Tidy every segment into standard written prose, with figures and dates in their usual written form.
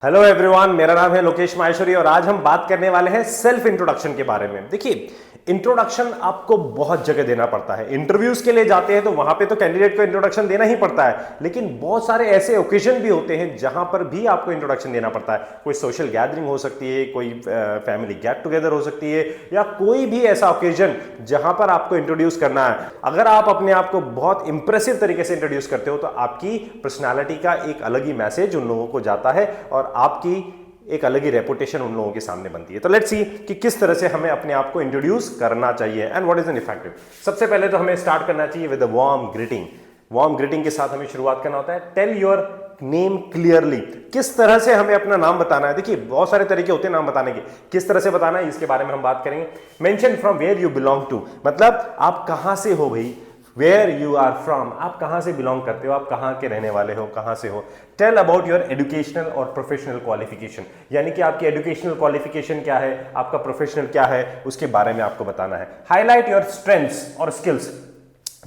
Hello everyone, मेरा नाम है लोकेश माहेश्वरी और आज हम बात करने वाले हैं सेल्फ इंट्रोडक्शन के बारे में। देखिए, इंट्रोडक्शन आपको बहुत जगह देना पड़ता है। इंटरव्यूज के लिए जाते हैं तो वहां पे तो कैंडिडेट को इंट्रोडक्शन देना ही पड़ता है, लेकिन बहुत सारे ऐसे ओकेजन भी होते हैं जहां पर भी आपको इंट्रोडक्शन देना पड़ता है। कोई सोशल गैदरिंग हो सकती है, कोई फैमिली गेट टुगेदर हो सकती है, या कोई भी ऐसा ओकेजन जहां पर आपको इंट्रोड्यूस करना है। अगर आप अपने आप को बहुत इंप्रेसिव तरीके से इंट्रोड्यूस करते हो तो आपकी पर्सनैलिटी का एक अलग ही मैसेज उन लोगों को जाता है और आपकी एक अलग ही रेपुटेशन उन लोगों के सामने बनती है। तो लेट्स सी कि किस तरह से हमें अपने आप को इंट्रोड्यूस करना चाहिए and what is an effective. सबसे पहले तो हमें स्टार्ट करना चाहिए with a warm greeting. Warm greeting के साथ हमें शुरुआत करना होता है। Tell your name clearly. किस तरह से हमें अपना नाम बताना है। देखिए, बहुत सारे तरीके होते हैं नाम बताने के। किस तरह से बताना है इसके बारे में हम बात करेंगे। Mention from where you belong to, मतलब आप कहां से हो भाई। वेयर यू आर फ्रॉम, आप कहां से बिलोंग करते हो, आप कहां के रहने वाले हो, कहां से हो। टेल अबाउट योर एजुकेशनल और प्रोफेशनल क्वालिफिकेशन, यानी कि आपकी एजुकेशनल क्वालिफिकेशन क्या है, आपका प्रोफेशनल क्या है, उसके बारे में आपको बताना है। हाईलाइट योर स्ट्रेंथ्स और स्किल्स,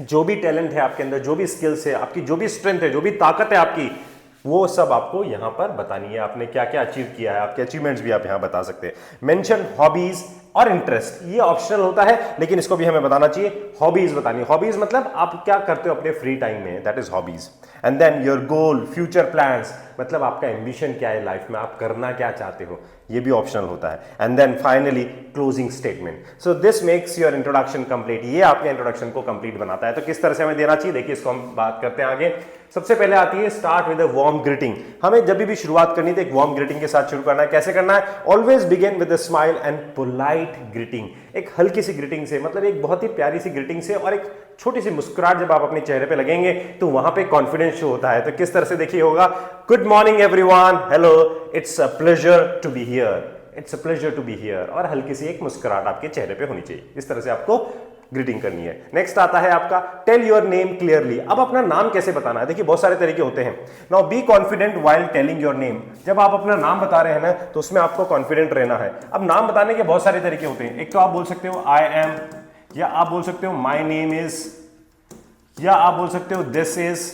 जो भी टैलेंट है आपके अंदर, जो भी स्किल्स है आपकी, जो भी स्ट्रेंथ है, जो भी ताकत है आपकी, वो सब आपको यहां पर बतानी है। आपने क्या क्या अचीव किया है, आपके अचीवमेंट्स भी आप यहां बता सकते हैं। मेंशन हॉबीज और इंटरेस्ट, ये ऑप्शनल होता है लेकिन इसको भी हमें बताना चाहिए। हॉबीज बतानी है। हॉबीज मतलब आप क्या करते हो अपने फ्री टाइम में, that is hobbies. And then your goal, future plans, मतलब आपका एम्बिशन क्या है लाइफ में, आप करना क्या चाहते हो, ये भी ऑप्शनल होता है। And then finally closing statement. So this makes your introduction complete. ये आपके इंट्रोडक्शन को कंप्लीट बनाता है। तो किस तरह से हमें देना चाहिए, देखिए इसको हम बात करते हैं आगे। सबसे पहले आती है start with a warm greeting. हमें जब भी शुरुआत करनी है तो एक वार्म ग्रीटिंग के साथ शुरू करना है। कैसे करना है? Always begin with a smile and polite greeting. एक हल्की सी ग्रीटिंग से, मतलब एक बहुत ही प्यारी सी ग्रीटिंग से और एक छोटी सी मुस्कुराहट जब आप अपने चेहरे पे लगेंगे तो वहां पे कॉन्फिडेंस शो होता है। तो किस तरह से देखिए होगा, good morning everyone, hello, it's a pleasure to be here, it's a pleasure to be here, और हल्की सी एक मुस्कुराहट आपके चेहरे पे होनी चाहिए। इस तरह से आपको ग्रीटिंग करनी है। नेक्स्ट आता है आपका टेल योर नेम क्लियरली। अब अपना नाम कैसे बताना है? देखिए, बहुत सारे तरीके होते हैं। Now be confident while telling your name. जब आप अपना नाम बता रहे हैं ना, तो उसमें आपको कॉन्फिडेंट रहना है। अब नाम बताने के बहुत सारे तरीके होते हैं। एक तो आप बोल सकते हो आई एम, या आप बोल सकते हो माई नेम इज, या आप बोल सकते हो दिस इज,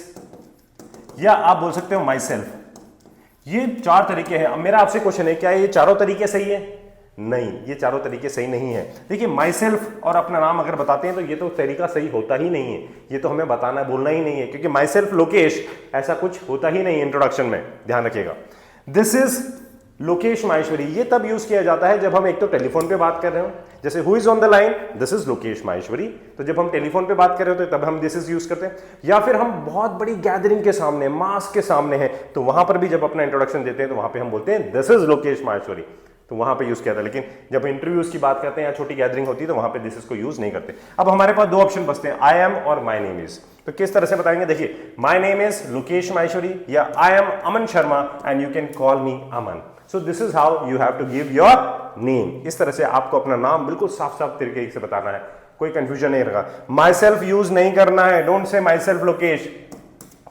या आप बोल सकते हो माई सेल्फ। ये चार तरीके हैं। अब मेरा आपसे क्वेश्चन है, क्या ये चारों तरीके सही है? नहीं, ये चारों तरीके सही नहीं है। देखिए, माई सेल्फ और अपना नाम अगर बताते हैं तो ये तो तरीका सही होता ही नहीं है। ये तो हमें बताना, बोलना ही नहीं है, क्योंकि माई सेल्फ लोकेश ऐसा कुछ होता ही नहीं है इंट्रोडक्शन में, ध्यान रखिएगा। दिस इज लोकेश माहेश्वरी, ये तब यूज किया जाता है जब हम एक तो टेलीफोन पे बात कर रहे हो, जैसे who is on the line, this is Lokesh Maheshwari. तो जब हम टेलीफोन पे बात कर रहे होते हैं तब हम दिस इज यूज करते हैं। या फिर हम बहुत बड़ी गैदरिंग के सामने, मास के सामने हैं, तो वहां पर भी जब अपना इंट्रोडक्शन देते हैं तो वहां पे हम बोलते हैं दिस इज लोकेश माहेश्वरी, तो वहां पे यूज किया था। लेकिन जब इंटरव्यूज की बात करते हैं या छोटी गैदरिंग होती है तो वहां पे दिस इज को यूज नहीं करते। अब हमारे पास दो ऑप्शन बचते हैं, आई एम और माई नेम इज। तो किस तरह से बताएंगे? देखिए, my name is Lokesh Maheshwari, या I am Aman Sharma and you can call me Aman. So this is how you have to give your name. इस तरह से आपको अपना नाम बिल्कुल साफ साफ तरीके से बताना है, कोई कंफ्यूजन नहीं रखा। माई सेल्फ यूज नहीं करना है, don't say my self Lokesh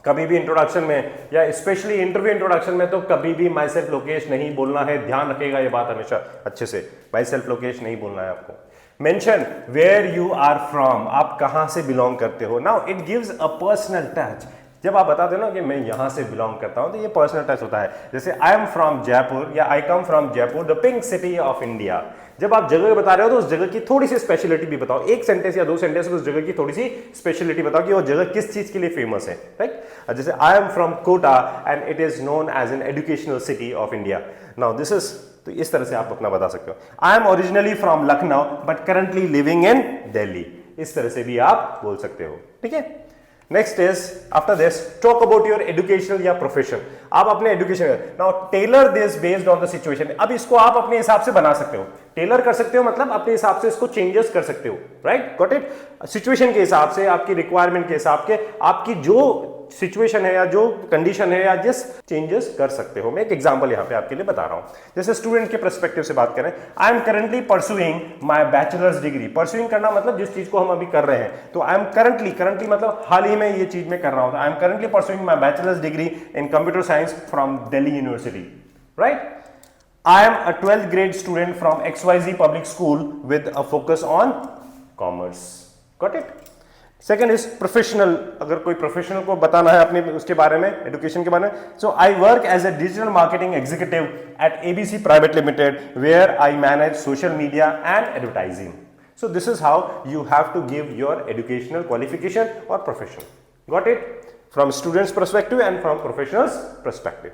कभी भी इंट्रोडक्शन में, या स्पेशली इंटरव्यू इंट्रोडक्शन में तो कभी भी माई सेल्फ लोकेश नहीं बोलना है। ध्यान रखिएगा ये बात हमेशा अच्छे से, माई सेल्फ लोकेश नहीं बोलना है आपको। Mention where you are from, आप कहां से बिलोंग करते हो। Now it gives a personal touch. जब आप बताते हो ना कि मैं यहां से बिलोंग करता हूं, तो ये पर्सनल टच होता है। जैसे आई एम फ्रॉम जयपुर, या I come from Jaipur, the pink city of India. जब आप जगह बता रहे हो तो उस जगह की थोड़ी सी स्पेशलिटी भी बताओ। एक सेंटेंस या दो सेंटेंस में उस जगह की थोड़ी सी स्पेशलिटी बताओ कि वो जगह किस चीज के लिए फेमस है, राइट। जैसे I am from Kota and it is known as an educational city of India. Now this is, तो इस तरह से आप अपना बता सकते हो। I am originally from Lucknow but currently living in Delhi. इस तरह से भी आप बोल सकते हो, ठीक है। Next is after this talk about your educational या प्रोफेशन। आप अपने education, now tailor this based on the situation. अब इसको आप अपने हिसाब से बना सकते हो, टेलर कर सकते हो, मतलब अपने हिसाब से इसको चेंजेस कर सकते हो, राइट, गॉट इट। सिचुएशन के हिसाब से, आपकी रिक्वायरमेंट के हिसाब के, आपकी जो सिचुएशन है या जो कंडीशन है या जिस चेंजेस कर सकते हो। मैं एक एग्जांपल यहां पे आपके लिए बता रहा हूं। जैसे स्टूडेंट के पर्सपेक्टिव से बात करें, आई am currently pursuing my bachelors degree. Pursuing करना मतलब जिस चीज को हम अभी कर रहे हैं, तो आई एम करंटली मतलब हाल ही में ये चीज में कर रहा हूं। आई am currently pursuing my bachelors degree in computer science from Delhi university, right. I am a 12th grade student from XYZ public school with a focus on commerce. Got it? Second is professional, अगर कोई professional को बताना है अपने उसके बारे में, education के बारे में. So I work as a digital marketing executive at ABC private limited where I manage social media and advertising. So this is how you have to give your educational qualification और profession. Got it? From students perspective and from professionals perspective.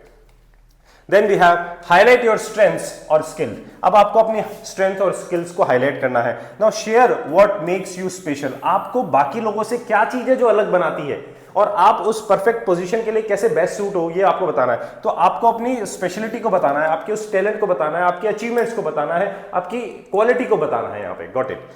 Then we have highlight your strengths or skill. अब आपको अपनी strength और skills को highlight करना है. Now share what makes you special. आपको बाकी लोगों से क्या चीज है जो अलग बनाती है और आप उस परफेक्ट पोजीशन के लिए कैसे बेस्ट सूट हो, ये आपको बताना है. तो आपको अपनी स्पेशलिटी को बताना है, आपके उस टैलेंट को बताना है, आपके अचीवमेंट्स को बताना है, आपकी क्वालिटी को बताना है. यहाँ पे got it.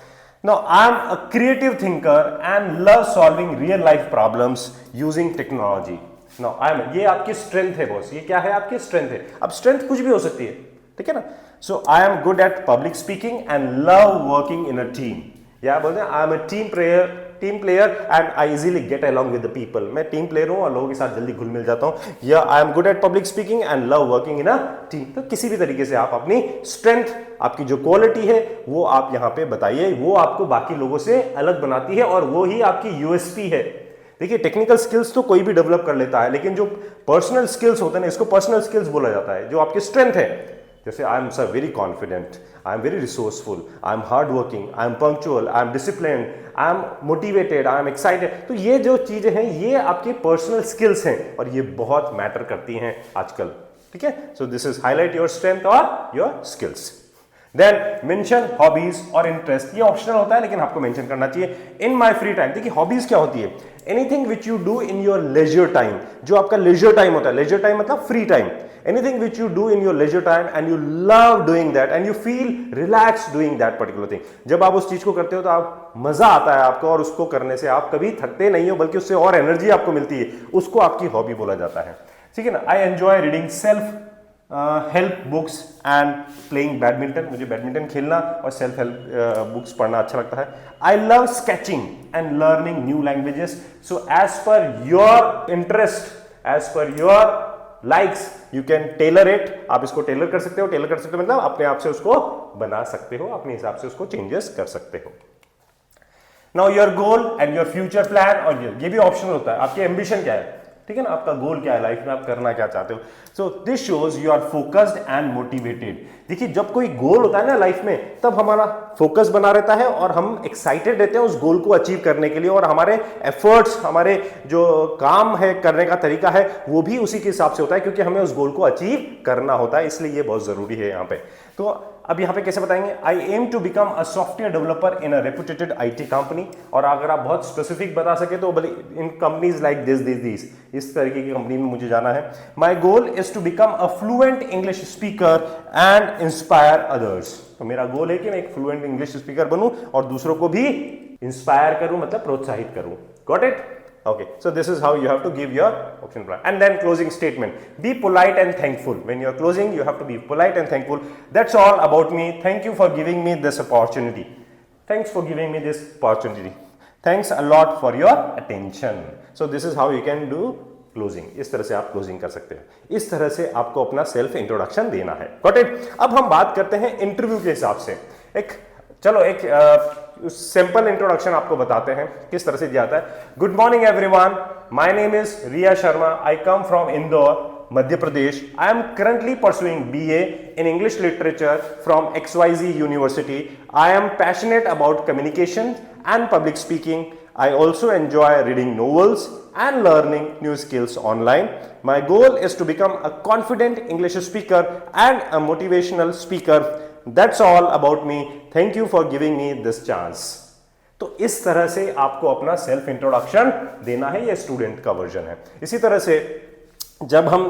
Now I am a creative thinker and love solving real life problems using technology. Now I am, ये आपकी स्ट्रेंथ है बॉस. ये क्या है? आपकी स्ट्रेंथ है. अब स्ट्रेंथ कुछ भी हो सकती है, ठीक है ना. So I am good at public speaking and love working in a team. या बोलते हैं I am a team player and I easily get along with the people. मैं टीम प्लेयर हूं और लोगों के साथ जल्दी घुल मिल जाता हूं. या I am good at public speaking and love working in a team. तो किसी भी तरीके से आप अपनी स्ट्रेंथ, आपकी जो क्वालिटी है वो आप यहां पे बताइए. वो आपको बाकी लोगों से अलग बनाती है और वो ही आपकी यूएसपी है. देखिए टेक्निकल स्किल्स तो कोई भी डेवलप कर लेता है, लेकिन जो पर्सनल स्किल्स होते हैं ना, इसको पर्सनल स्किल्स बोला जाता है. जो आपकी स्ट्रेंथ है, जैसे I M sir very confident, I am very resourceful, I am hard working, I am punctual, I am disciplined, I am motivated, I am excited. तो ये जो चीजें हैं ये आपकी पर्सनल स्किल्स हैं और ये बहुत मैटर करती हैं आजकल. ठीक है. So this is highlight your strength और your skills. Then mention hobbies और इंटरेस्ट. ये ऑप्शनल होता है लेकिन आपको मेंशन करना चाहिए. In my free time. देखिए हॉबीज क्या होती है? Anything which you do in your leisure time. जो आपका लेजर टाइम होता है, लेजर टाइम मतलब free time. Anything which you do in your leisure time and you love doing that and you feel relax doing that particular thing. जब आप उस चीज को करते हो तो आप मजा आता है आपको और उसको करने से आप कभी थकते नहीं हो, बल्कि उससे और एनर्जी आपको मिलती है. उसको आपकी हॉबी बोला जाता है. ठीक है ना. I enjoy reading self help books and playing badminton. मुझे बैडमिंटन खेलना और सेल्फ हेल्प बुक्स पढ़ना अच्छा लगता है. I love sketching and learning new languages. So as per your interest, as per your likes, you can tailor it. आप इसको Taylor कर सकते हो. टेलर कर सकते हो मतलब अपने आप से उसको बना सकते हो, अपने हिसाब से उसको चेंजेस कर सकते हो. Now your goal and your future plan. और ये भी ऑप्शनल होता है. आपकी एम्बिशन क्या है, ठीक है ना, आपका गोल क्या है लाइफ में, आप करना क्या चाहते हो. So this shows you are focused and motivated. देखिए जब कोई गोल होता है ना लाइफ में, तब हमारा फोकस बना रहता है और हम एक्साइटेड रहते हैं उस गोल को अचीव करने के लिए. और हमारे एफर्ट्स, हमारे जो काम है करने का तरीका है वो भी उसी के हिसाब से होता है, क्योंकि हमें उस गोल को अचीव करना होता है. इसलिए ये बहुत जरूरी है यहाँ पे. तो अब यहाँ पे कैसे बताएंगे? I am to become a software developer in a reputed IT company. और अगर आप बहुत स्पेसिफिक बता सके तो इन कंपनीज लाइक दिस, इस तरीके की कंपनी में मुझे जाना है. My goal is to become a fluent English speaker and inspire others. तो मेरा गोल है कि मैं एक फ्लुएंट इंग्लिश स्पीकर बनूं और दूसरों को भी इंस्पायर करूं, मतलब प्रोत्साहित करूं. Got it? Okay, so this is how you have to give your option plan. And then closing statement. Be polite and thankful. When you are closing, you have to be polite and thankful. That's all about me. Thank you for giving me this opportunity. Thanks for giving me this opportunity. Thanks a lot for your attention. So this is how you can do closing. इस तरह से आप closing कर सकते हैं. इस तरह से आपको अपना self introduction देना है. Got it? अब हम बात करते हैं इंटरव्यू के हिसाब से. चलो एक सिंपल इंट्रोडक्शन आपको बताते हैं किस तरह से दिया जाता है. Good morning everyone, my name is Riya Sharma. I come from Indore, Madhya Pradesh. I am currently pursuing BA in English literature from XYZ university. I am passionate about communication and public speaking. I also enjoy reading novels and learning new skills online. My goal is to become a confident English speaker and a motivational speaker. That's all about me. Thank you for giving me this chance. तो इस तरह से आपको अपना self introduction देना है. ये student का वर्जन है. इसी तरह से जब हम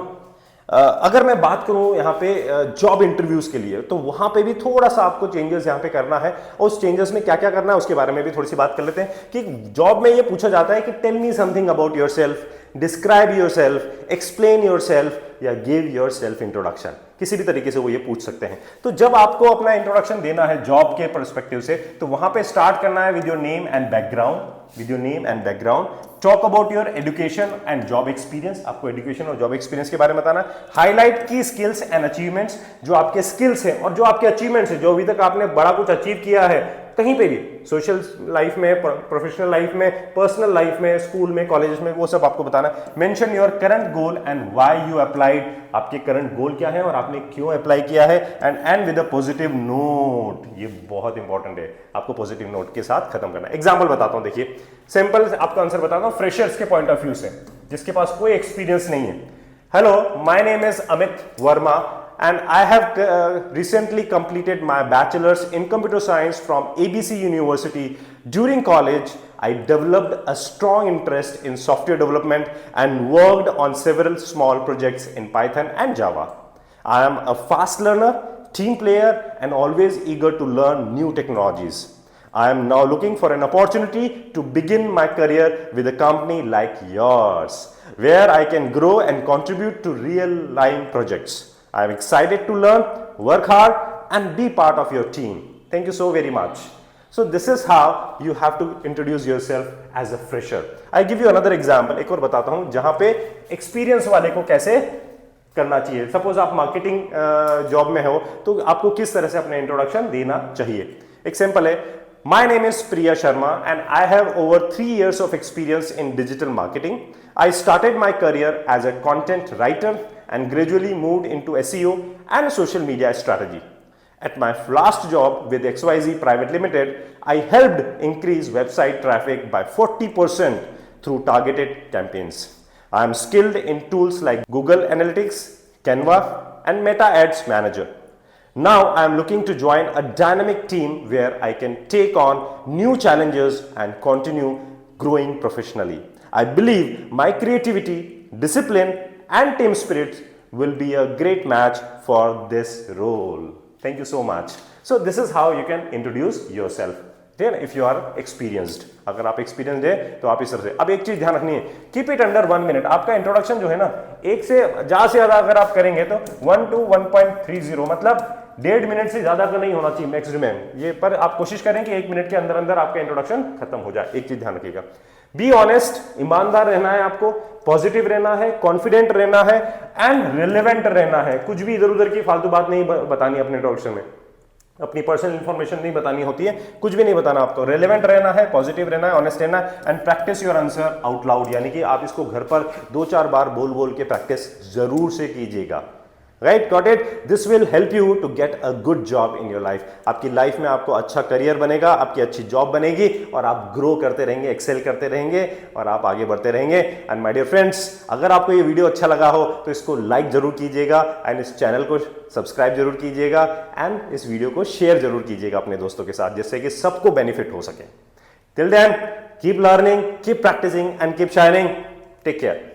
अगर मैं बात करूं यहाँ पे जॉब इंटरव्यूज के लिए, तो वहां पे भी थोड़ा सा आपको चेंजेस यहाँ पे करना है. और उस चेंजेस में क्या क्या करना है उसके बारे में भी थोड़ी सी बात कर लेते हैं. कि जॉब में ये पूछा जाता है कि tell me something about yourself, describe yourself, explain yourself या गिव योर सेल्फ इंट्रोडक्शन. किसी भी तरीके से वो ये पूछ सकते हैं. तो जब आपको अपना इंट्रोडक्शन देना है जॉब के पर्सपेक्टिव से, तो वहां पे स्टार्ट करना है with your name and background. With your name and background. Talk about your education and job experience. आपको एजुकेशन और जॉब एक्सपीरियंस के बारे में बताना. हाईलाइट की स्किल्स एंड अचीवमेंट्स. जो आपके स्किल्स हैं और जो आपके अचीवमेंट्स हैं, जो अभी तक आपने बड़ा कुछ अचीव किया है, कहीं पे भी, सोशल लाइफ में, प्रोफेशनल लाइफ में, पर्सनल लाइफ में, स्कूल में, कॉलेज में, वो सब आपको बताना है। Mention your current goal and why you applied, आपके करंट गोल क्या है और आपने क्यों अप्लाई किया है, and and with a positive note. ये बहुत इंपॉर्टेंट है, आपको पॉजिटिव नोट के साथ खत्म करना है। एग्जांपल बताता हूं, देखिए सिंपल आपका आंसर बताता हूं फ्रेशर्स के पॉइंट ऑफ व्यू से, जिसके पास कोई एक्सपीरियंस नहीं है। Hello, my name is Amit Verma and I have recently completed my bachelor's in computer science from ABC University. During college, I developed a strong interest in software development and worked on several small projects in Python and Java. I am a fast learner, team player, and always eager to learn new technologies. I am now looking for an opportunity to begin my career with a company like yours, where I can grow and contribute to real-time projects. I am excited to learn, work hard, and be part of your team. Thank you so very much. So this is how you have to introduce yourself as a fresher. I give you another example. एक और बताता हूं जहां पे experience वाले को कैसे करना चाहिए। सपोज आप मार्केटिंग जॉब में हो तो आपको किस तरह से अपना इंट्रोडक्शन देना चाहिए। एक सिंपल है, My name is Priya Sharma and I have over 3 years of experience in digital marketing. I started my career as a content writer and gradually moved into SEO and social media strategy. At my last job with XYZ Private Limited, I helped increase website traffic by 40% through targeted campaigns. I am skilled in tools like Google Analytics, Canva, and Meta Ads Manager. Now I am looking to join a dynamic team where I can take on new challenges and continue growing professionally. I believe my creativity, discipline, and team spirit will be a great match for this role. Thank you so much. So this is how you can introduce yourself. ठीक है, if you are experienced. अगर आप experienced है तो आप इस तरह से। अब एक चीज ध्यान रखनी है, keep it under 1 minute। आपका इंट्रोडक्शन जो है ना, एक से ज्यादा अगर आप करेंगे तो 1 to 1.30, मतलब 1.5 मिनट से ज्यादा का नहीं होना चाहिए मैक्सिमम ये, पर आप कोशिश करें कि 1 मिनट के अंदर अंदर आपका इंट्रोडक्शन खत्म हो जाए। एक चीज ध्यान रखिएगा, बी ऑनेस्ट, ईमानदार रहना है आपको, पॉजिटिव रहना है, कॉन्फिडेंट रहना है, एंड रिलेवेंट रहना है। कुछ भी इधर उधर की फालतू बात नहीं बतानी अपने इंट्रोडक्शन में, अपनी पर्सनल इंफॉर्मेशन नहीं बतानी होती है, कुछ भी नहीं बताना आपको। रेलेवेंट रहना है, पॉजिटिव रहना है, ऑनेस्ट रहना है, and practice your answer out loud, यानी कि आप इसको घर पर 2-4 बार बोल बोल के प्रैक्टिस जरूर से कीजिएगा। Right, got it? This will help you to get a good job in your life. आपकी लाइफ में आपको अच्छा करियर बनेगा, आपकी अच्छी जॉब बनेगी और आप ग्रो करते रहेंगे, एक्सेल करते रहेंगे और आप आगे बढ़ते रहेंगे। एंड माय डियर फ्रेंड्स, अगर आपको ये वीडियो अच्छा लगा हो तो इसको लाइक जरूर कीजिएगा एंड इस चैनल को सब्सक्राइब जरूर कीजिएगा एंड इस वीडियो को शेयर जरूर कीजिएगा अपने दोस्तों के साथ, जिससे कि सबको बेनिफिट हो सके। Till then, keep learning, keep practising and keep shining. Take care.